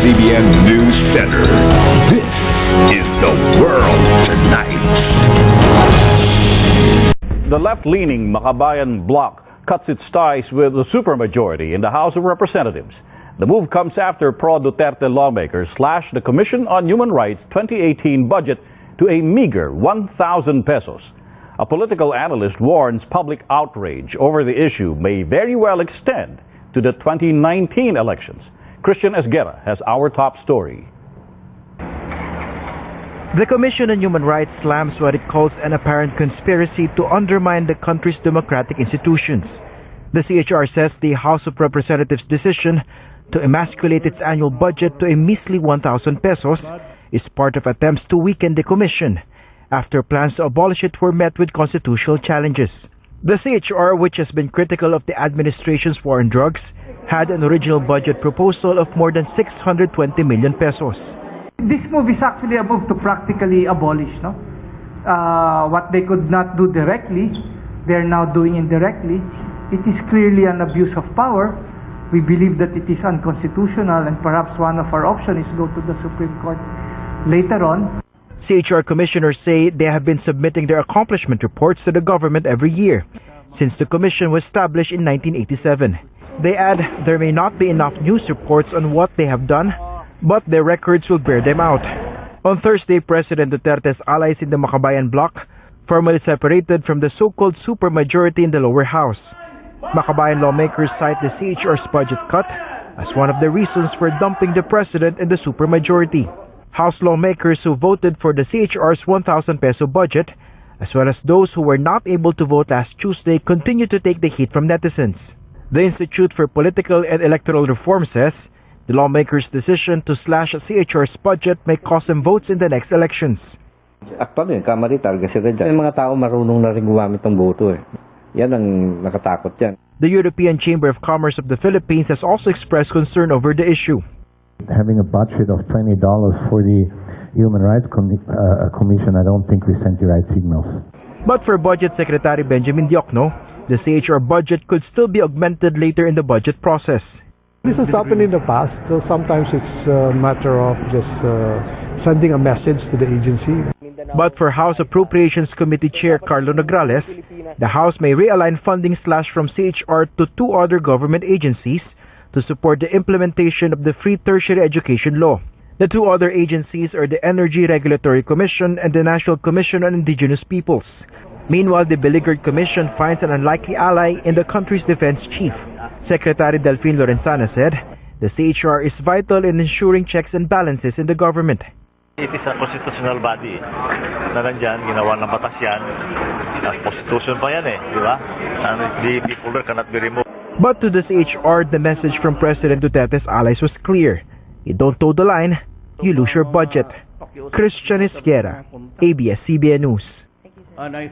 ABS-CBN News Center. This is The World Tonight. The left-leaning Makabayan bloc cuts its ties with the supermajority in the House of Representatives. The move comes after pro-Duterte lawmakers slashed the Commission on Human Rights 2018 budget to a meager 1,000 pesos. A political analyst warns public outrage over the issue may very well extend to the 2019 elections. Christian Esguerra has our top story. The Commission on Human Rights slams what it calls an apparent conspiracy to undermine the country's democratic institutions. The CHR says the House of Representatives' decision to emasculate its annual budget to a measly 1,000 pesos is part of attempts to weaken the Commission after plans to abolish it were met with constitutional challenges. The CHR, which has been critical of the administration's war on drugs, had an original budget proposal of more than 620 million pesos. This move is actually a move to practically abolish, no? What they could not do directly, they're now doing indirectly. It is clearly an abuse of power. We believe that it is unconstitutional, and perhaps one of our options is go to the Supreme Court later on. CHR commissioners say they have been submitting their accomplishment reports to the government every year since the commission was established in 1987. They add there may not be enough news reports on what they have done, but their records will bear them out. On Thursday, President Duterte's allies in the Makabayan bloc formally separated from the so-called supermajority in the lower house. Makabayan lawmakers cite the CHR's budget cut as one of the reasons for dumping the president and the supermajority. House lawmakers who voted for the CHR's 1,000 peso budget, as well as those who were not able to vote last Tuesday, continue to take the heat from netizens. The Institute for Political and Electoral Reform says the lawmakers' decision to slash CHR's budget may cost them votes in the next elections. Actually, kamari talaga sila dyan. Yung mga tao marunong na rin gumamit ng boto eh. Yan ang nakatakot yan. The European Chamber of Commerce of the Philippines has also expressed concern over the issue. Having a budget of $20 for the Human Rights Commission, I don't think we sent the right signals. But for Budget Secretary Benjamin Diokno, the CHR budget could still be augmented later in the budget process. This has happened in the past, so sometimes it's a matter of just sending a message to the agency. But for House Appropriations Committee Chair Carlo Nograles, the House may realign funding slash from CHR to two other government agencies to support the implementation of the Free Tertiary Education Law. The two other agencies are the Energy Regulatory Commission and the National Commission on Indigenous Peoples. Meanwhile, the beleaguered commission finds an unlikely ally in the country's defense chief. Secretary Delphine Lorenzana said the CHR is vital in ensuring checks and balances in the government. It is a constitutional body na nandyan, ginawa ng batas yan. Constitution pa yan eh, di ba? And the people there cannot be removed. But to the CHR, the message from President Duterte's allies was clear. You don't toe the line, you lose your budget. Christian Esguerra, ABS-CBN News.